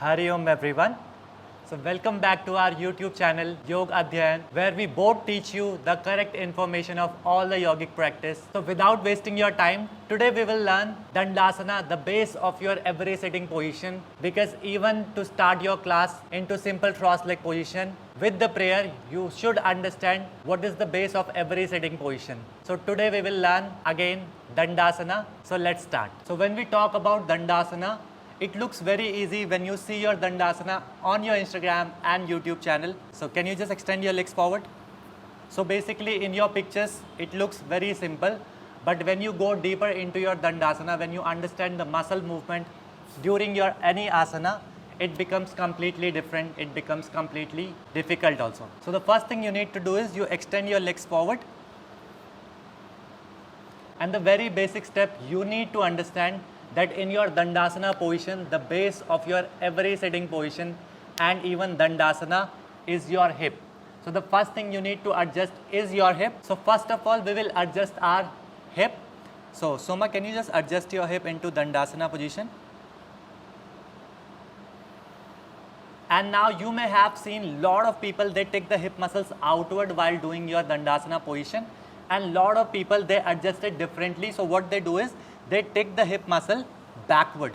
Hari Om everyone. So welcome back to our YouTube channel Yogadhyayan, where we both teach you the correct information of all the yogic practice. So without wasting your time, today we will learn Dandasana, the base of your every sitting position, because even to start your class into simple cross leg position with the prayer, you should understand what is the base of every sitting position. So today we will learn again Dandasana. So let's start. So when we talk about Dandasana, it looks very easy when you see your Dandasana on your Instagram and YouTube channel. So can you just extend your legs forward? So basically in your pictures, it looks very simple. But when you go deeper into your Dandasana, when you understand the muscle movement during your any asana, it becomes completely different. It becomes completely difficult also. So the first thing you need to do is you extend your legs forward. And the very basic step you need to understand that in your Dandasana position, the base of your every sitting position and even Dandasana is your hip. So the first thing you need to adjust is your hip. So first of all, we will adjust our hip. So Soma, can you just adjust your hip into Dandasana position? And now you may have seen lot of people, they take the hip muscles outward while doing your Dandasana position. And lot of people, they adjust it differently. So what they do is, they take the hip muscle backward.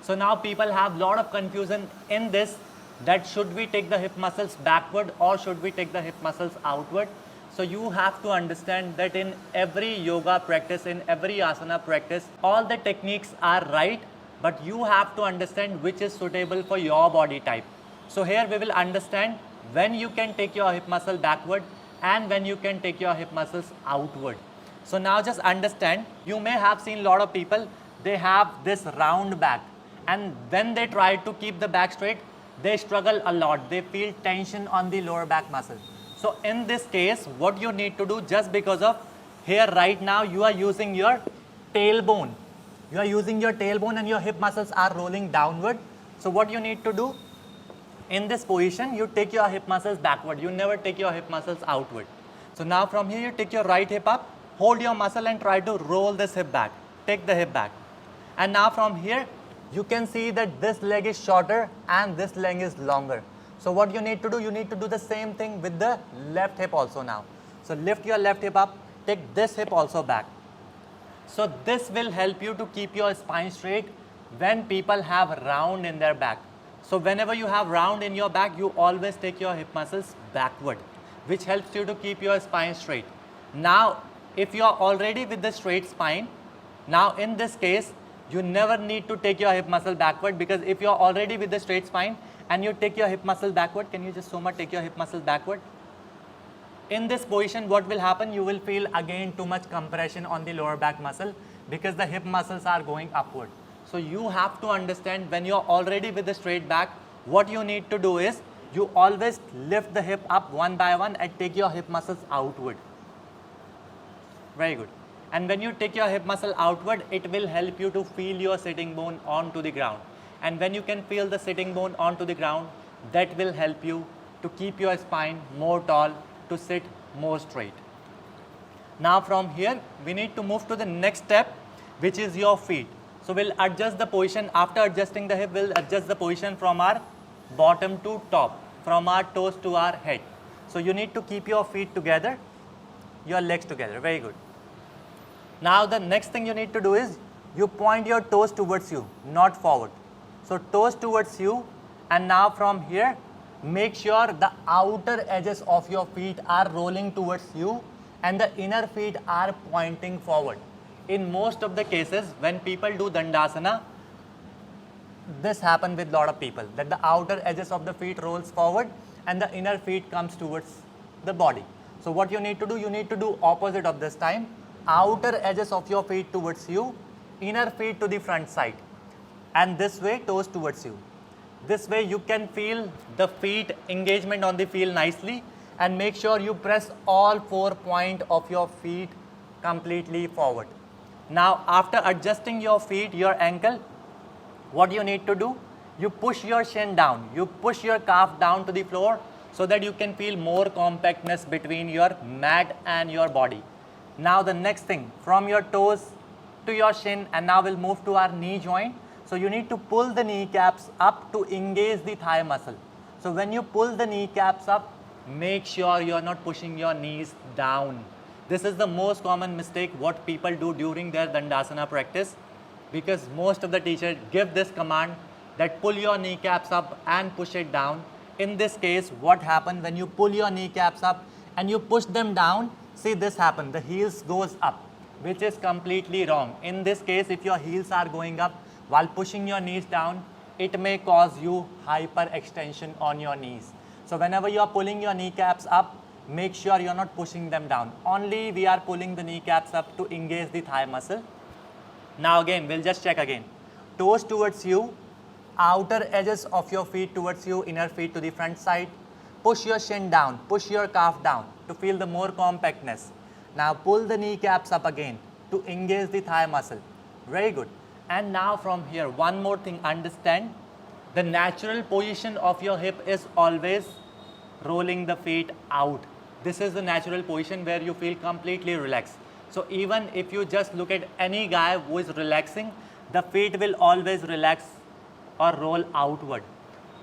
So now people have lot of confusion in this, that should we take the hip muscles backward or should we take the hip muscles outward. So you have to understand that in every yoga practice, in every asana practice, all the techniques are right, but you have to understand which is suitable for your body type. So here we will understand when you can take your hip muscle backward and when you can take your hip muscles outward. So now just understand, you may have seen a lot of people, they have this round back, and when they try to keep the back straight, they struggle a lot. They feel tension on the lower back muscle. So in this case, what you need to do, just because of here right now, you are using your tailbone. You are using your tailbone and your hip muscles are rolling downward. So what you need to do, in this position, you take your hip muscles backward. You never take your hip muscles outward. So now from here, you take your right hip up, hold your muscle and try to roll this hip back. Take the hip back. And now from here, you can see that this leg is shorter and this leg is longer. So what you need to do, you need to do the same thing with the left hip also now. So lift your left hip up, take this hip also back. So this will help you to keep your spine straight when people have round in their back. So whenever you have round in your back, you always take your hip muscles backward, which helps you to keep your spine straight. Now, if you are already with the straight spine, now in this case, you never need to take your hip muscle backward, because if you are already with the straight spine and you take your hip muscle backward, can you just Soma take your hip muscle backward? In this position, what will happen? You will feel again too much compression on the lower back muscle because the hip muscles are going upward. So you have to understand, when you are already with the straight back, what you need to do is, you always lift the hip up one by one and take your hip muscles outward. Very good. And when you take your hip muscle outward, it will help you to feel your sitting bone onto the ground. And when you can feel the sitting bone onto the ground, that will help you to keep your spine more tall, to sit more straight. Now from here, we need to move to the next step, which is your feet. So we'll adjust the position. After adjusting the hip, we'll adjust the position from our bottom to top, from our toes to our head. So you need to keep your feet together, your legs together. Very good. Now the next thing you need to do is, you point your toes towards you, not forward. So toes towards you, and now from here, make sure the outer edges of your feet are rolling towards you and the inner feet are pointing forward. In most of the cases, when people do Dandasana, this happens with a lot of people, that the outer edges of the feet rolls forward and the inner feet comes towards the body. So what you need to do, you need to do opposite of this time. Outer edges of your feet towards you, inner feet to the front side, and this way toes towards you. This way you can feel the feet engagement on the field nicely, and make sure you press all 4 points of your feet completely forward. Now after adjusting your feet, your ankle, what you need to do, you push your shin down, you push your calf down to the floor so that you can feel more compactness between your mat and your body. Now the next thing, from your toes to your shin, and now we'll move to our knee joint. So you need to pull the kneecaps up to engage the thigh muscle. So when you pull the kneecaps up, make sure you are not pushing your knees down. This is the most common mistake what people do during their Dandasana practice, because most of the teachers give this command that pull your kneecaps up and push it down. In this case, what happens when you pull your kneecaps up and you push them down, see this happen, the heels goes up, which is completely wrong. In this case, if your heels are going up while pushing your knees down, it may cause you hyperextension on your knees. So whenever you are pulling your kneecaps up, make sure you are not pushing them down. Only we are pulling the kneecaps up to engage the thigh muscle. Now again, we'll just check again. Toes towards you, outer edges of your feet towards you, inner feet to the front side. Push your shin down, push your calf down to feel the more compactness. Now pull the kneecaps up again to engage the thigh muscle. Very good. And now from here, one more thing, understand the natural position of your hip is always rolling the feet out. This is the natural position where you feel completely relaxed. So even if you just look at any guy who is relaxing, the feet will always relax or roll outward.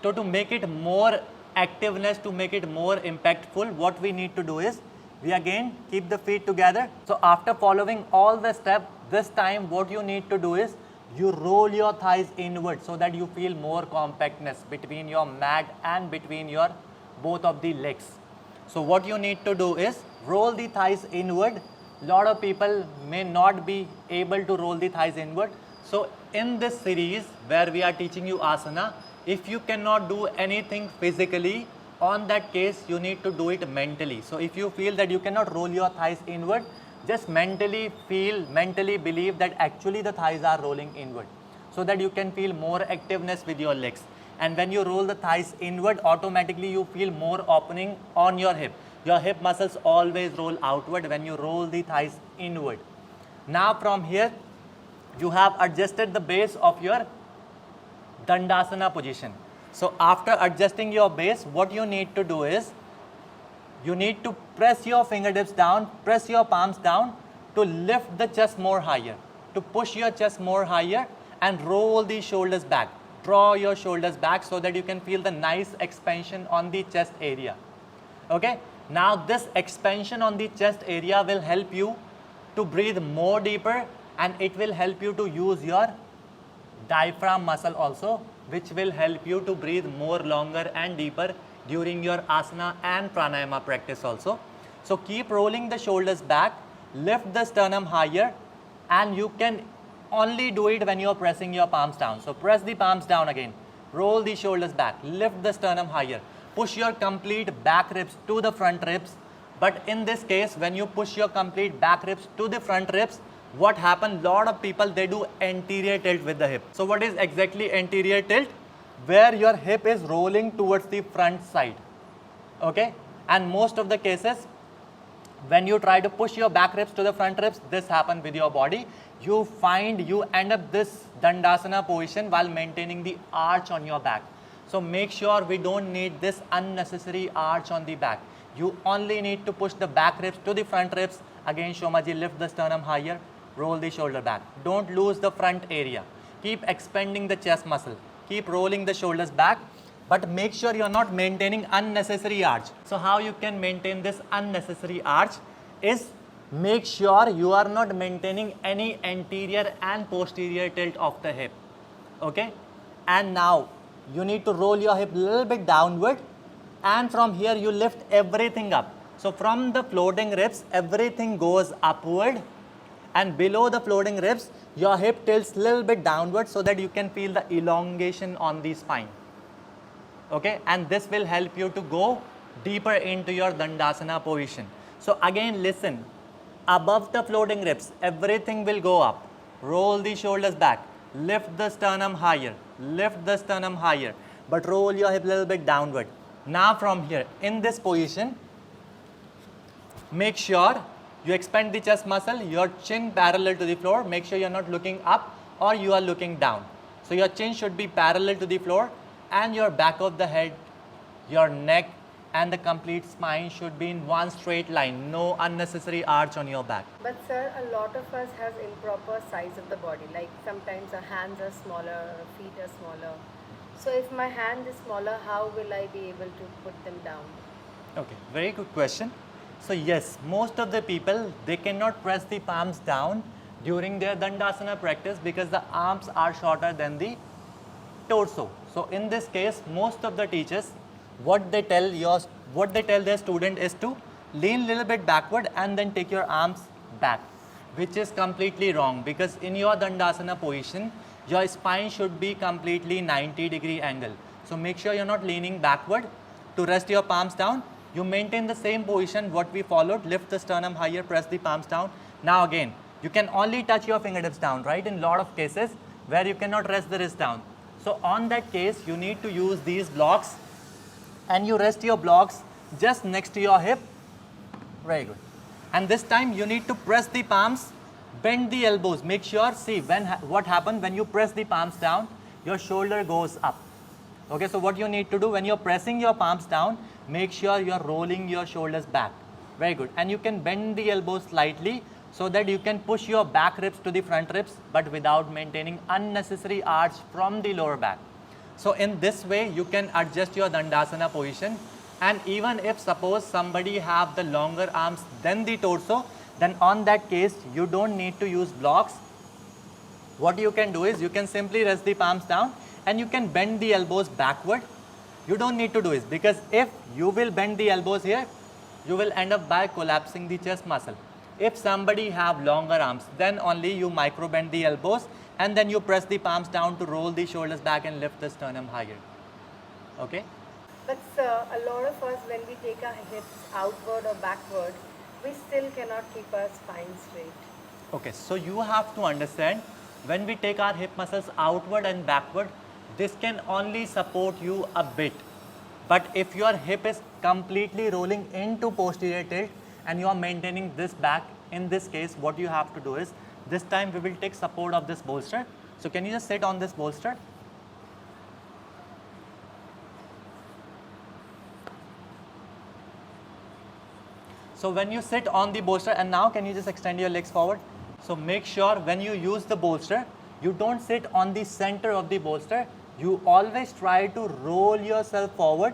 So to make it more activeness, to make it more impactful, what we need to do is, we again keep the feet together. So after following all the steps, this time what you need to do is, you roll your thighs inward so that you feel more compactness between your mat and between your both of the legs. So what you need to do is, roll the thighs inward. Lot of people may not be able to roll the thighs inward. So in this series where we are teaching you asana, if you cannot do anything physically, on that case you need to do it mentally. So if you feel that you cannot roll your thighs inward, just mentally feel, mentally believe that actually the thighs are rolling inward, so that you can feel more activeness with your legs. And when you roll the thighs inward, automatically you feel more opening on your hip. Your hip muscles always roll outward when you roll the thighs inward. Now from here, you have adjusted the base of your Dandasana position. So after adjusting your base, what you need to do is, you need to press your fingertips down, press your palms down to lift the chest more higher, to push your chest more higher and roll the shoulders back. Draw your shoulders back so that you can feel the nice expansion on the chest area. Okay? Now this expansion on the chest area will help you to breathe more deeper, and it will help you to use your diaphragm muscle also, which will help you to breathe more longer and deeper during your asana and pranayama practice also. So keep rolling the shoulders back, lift the sternum higher, and you can only do it when you are pressing your palms down. So press the palms down again, roll the shoulders back, lift the sternum higher, push your complete back ribs to the front ribs. But in this case, when you push your complete back ribs to the front ribs, what happens, lot of people, they do anterior tilt with the hip. So what is exactly anterior tilt? Where your hip is rolling towards the front side. Okay? And most of the cases, when you try to push your back ribs to the front ribs, this happens with your body. You find you end up this Dandasana position while maintaining the arch on your back. So make sure we don't need this unnecessary arch on the back. You only need to push the back ribs to the front ribs. Again, Shomaji, lift the sternum higher, roll the shoulder back. Don't lose the front area. Keep expanding the chest muscle. Keep rolling the shoulders back, but make sure you are not maintaining unnecessary arch. So how you can maintain this unnecessary arch is, make sure you are not maintaining any anterior and posterior tilt of the hip. Okay? And now you need to roll your hip a little bit downward, and from here you lift everything up. So from the floating ribs, everything goes upward, and below the floating ribs, your hip tilts a little bit downward so that you can feel the elongation on the spine. Okay? And this will help you to go deeper into your Dandasana position. So again, listen, above the floating ribs, everything will go up. Roll the shoulders back, lift the sternum higher, lift the sternum higher, but roll your hip a little bit downward. Now from here, in this position, make sure you expand the chest muscle, your chin parallel to the floor. Make sure you are not looking up or you are looking down. So your chin should be parallel to the floor, and your back of the head, your neck and the complete spine should be in one straight line, no unnecessary arch on your back. But sir, a lot of us has improper size of the body. Like sometimes our hands are smaller, our feet are smaller. So if my hand is smaller, how will I be able to put them down? Okay, very good question. So yes, most of the people, they cannot press the palms down during their Dandasana practice because the arms are shorter than the torso. So in this case, most of the teachers, what they tell their student is to lean little bit backward and then take your arms back, which is completely wrong because in your Dandasana position, your spine should be completely 90-degree angle. So make sure you're not leaning backward to rest your palms down. You maintain the same position what we followed, lift the sternum higher, press the palms down. Now again, you can only touch your fingertips down, right? In lot of cases where you cannot rest the wrist down. So on that case, you need to use these blocks and you rest your blocks just next to your hip. Very good. And this time you need to press the palms, bend the elbows. Make sure, see what happens when you press the palms down, your shoulder goes up. Okay, so what you need to do when you're pressing your palms down, make sure you're rolling your shoulders back. Very good. And you can bend the elbows slightly so that you can push your back ribs to the front ribs, but without maintaining unnecessary arch from the lower back. So in this way, you can adjust your Dandasana position. And even if suppose somebody have the longer arms than the torso, then on that case, you don't need to use blocks. What you can do is you can simply rest the palms down and you can bend the elbows backward. You don't need to do it because if you will bend the elbows here, you will end up by collapsing the chest muscle. If somebody have longer arms, then only you micro bend the elbows and then you press the palms down to roll the shoulders back and lift the sternum higher. Okay? But sir, a lot of us, when we take our hips outward or backward, we still cannot keep our spine straight. Okay, so you have to understand when we take our hip muscles outward and backward, this can only support you a bit. But if your hip is completely rolling into posterior tilt and you are maintaining this back, in this case, what you have to do is, this time we will take support of this bolster. So can you just sit on this bolster? So when you sit on the bolster, and now can you just extend your legs forward? So make sure when you use the bolster, you don't sit on the center of the bolster. You always try to roll yourself forward,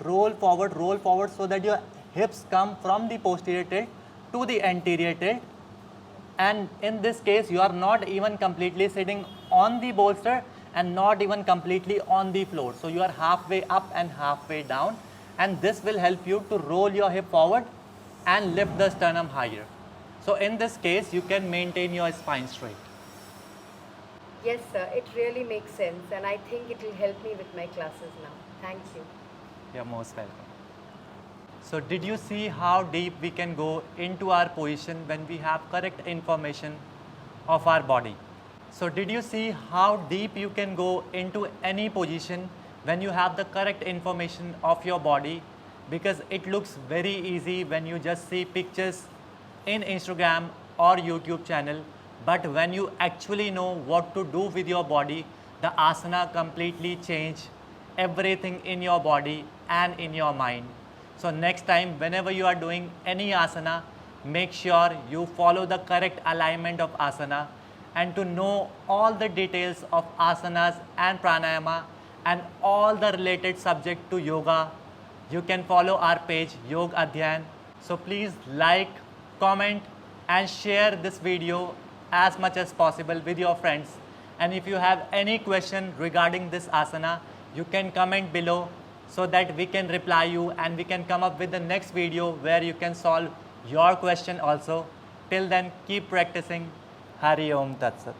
roll forward so that your hips come from the posterior tilt to the anterior tilt. And in this case, you are not even completely sitting on the bolster and not even completely on the floor. So you are halfway up and halfway down. And this will help you to roll your hip forward and lift the sternum higher. So in this case, you can maintain your spine straight. Yes sir, it really makes sense and I think it will help me with my classes now. Thank you. You're most welcome. So did you see how deep we can go into our position when we have correct information of our body? So did you see how deep you can go into any position when you have the correct information of your body? Because it looks very easy when you just see pictures in Instagram or YouTube channel. But when you actually know what to do with your body, the asana completely change everything in your body and in your mind. So next time, whenever you are doing any asana, make sure you follow the correct alignment of asana. And to know all the details of asanas and pranayama and all the related subject to yoga, you can follow our page Yogadhyayan. So please like, comment and share this video as much as possible with your friends. And if you have any question regarding this asana, you can comment below so that we can reply you and we can come up with the next video where you can solve your question also. Till then, keep practicing. Hari Om Tat Sat.